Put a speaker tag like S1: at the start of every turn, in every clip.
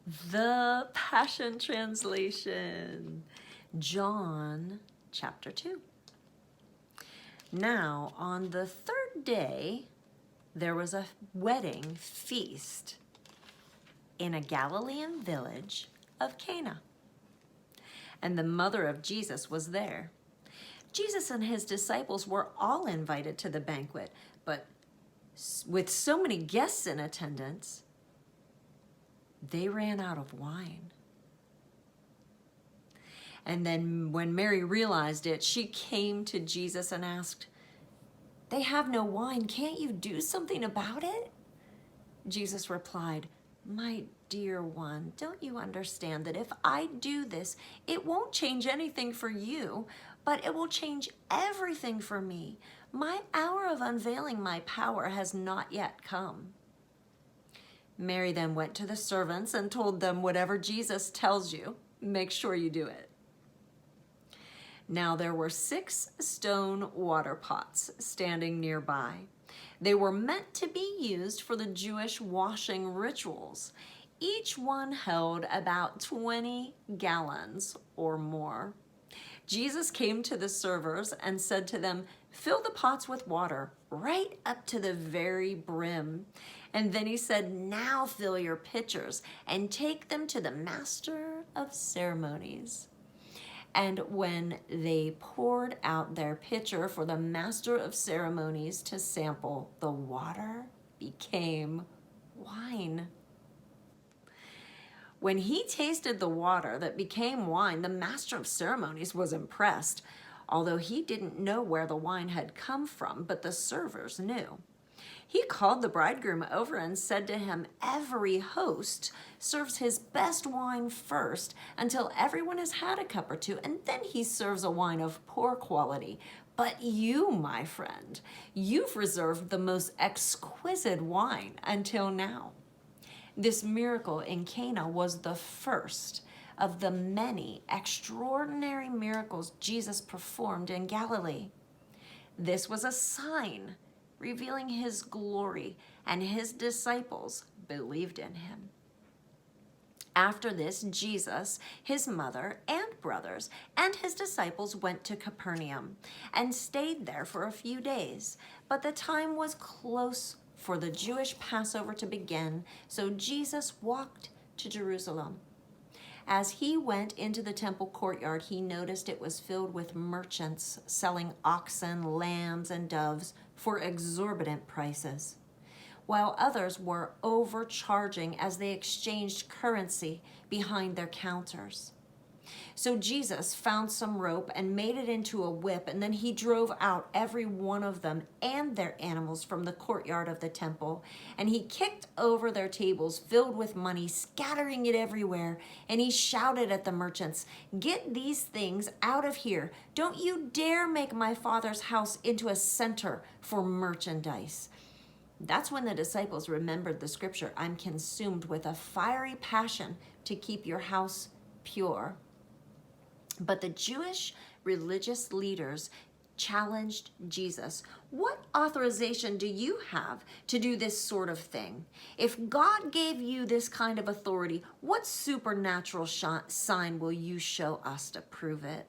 S1: The Passion Translation, John chapter 2. Now, on the third day, there was a wedding feast in a Galilean village of Cana, and the mother of Jesus was there. Jesus and his disciples were all invited to the banquet, but with so many guests in attendance, they ran out of wine. And then when Mary realized it, she came to Jesus and asked, "They have no wine. Can't you do something about it?" Jesus replied, "My dear one, don't you understand that if I do this, it won't change anything for you, but it will change everything for me. My hour of unveiling my power has not yet come." Mary then went to the servants and told them, "Whatever Jesus tells you, make sure you do it." Now there were 6 stone water pots standing nearby. They were meant to be used for the Jewish washing rituals. Each one held about 20 gallons or more. Jesus came to the servers and said to them, "Fill the pots with water right up to the very brim." And then he said, "Now fill your pitchers and take them to the master of ceremonies." And when they poured out their pitcher for the master of ceremonies to sample, the water became wine. When he tasted the water that became wine, the master of ceremonies was impressed, although he didn't know where the wine had come from, but the servers knew. He called the bridegroom over and said to him, "Every host serves his best wine first until everyone has had a cup or two, and then he serves a wine of poor quality. But you, my friend, you've reserved the most exquisite wine until now." This miracle in Cana was the first of the many extraordinary miracles Jesus performed in Galilee. This was a sign revealing his glory, and his disciples believed in him. After this, Jesus, his mother and brothers, and his disciples went to Capernaum and stayed there for a few days. But the time was close for the Jewish Passover to begin, so Jesus walked to Jerusalem. As he went into the temple courtyard, he noticed it was filled with merchants selling oxen, lambs, and doves for exorbitant prices, while others were overcharging as they exchanged currency behind their counters. So Jesus found some rope and made it into a whip, and then he drove out every one of them and their animals from the courtyard of the temple. And he kicked over their tables filled with money, scattering it everywhere. And he shouted at the merchants, "Get these things out of here. Don't you dare make my Father's house into a center for merchandise." That's when the disciples remembered the scripture, "I'm consumed with a fiery passion to keep your house pure." But the Jewish religious leaders challenged Jesus. "What authorization do you have to do this sort of thing? If God gave you this kind of authority, what supernatural sign will you show us to prove it?"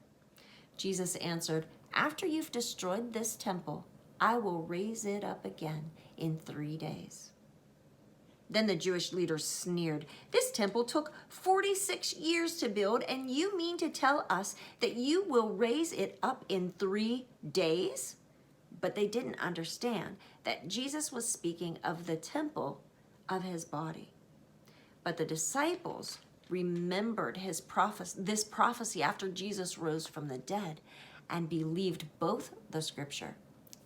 S1: Jesus answered, "After you've destroyed this temple, I will raise it up again in 3 days." Then the Jewish leaders sneered, "This temple took 46 years to build, and you mean to tell us that you will raise it up in 3 days? But they didn't understand that Jesus was speaking of the temple of his body. But the disciples remembered this prophecy after Jesus rose from the dead and believed both the scripture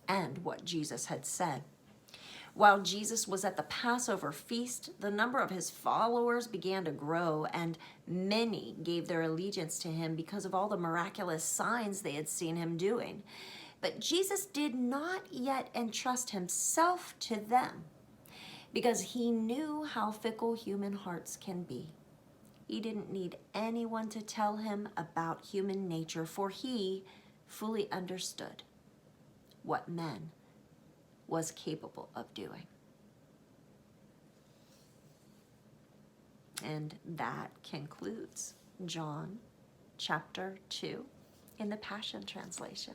S1: and what Jesus had said. While Jesus was at the Passover feast, the number of his followers began to grow, and many gave their allegiance to him because of all the miraculous signs they had seen him doing. But Jesus did not yet entrust himself to them because he knew how fickle human hearts can be. He didn't need anyone to tell him about human nature, for he fully understood what men was capable of doing. And that concludes John chapter 2 in the Passion Translation.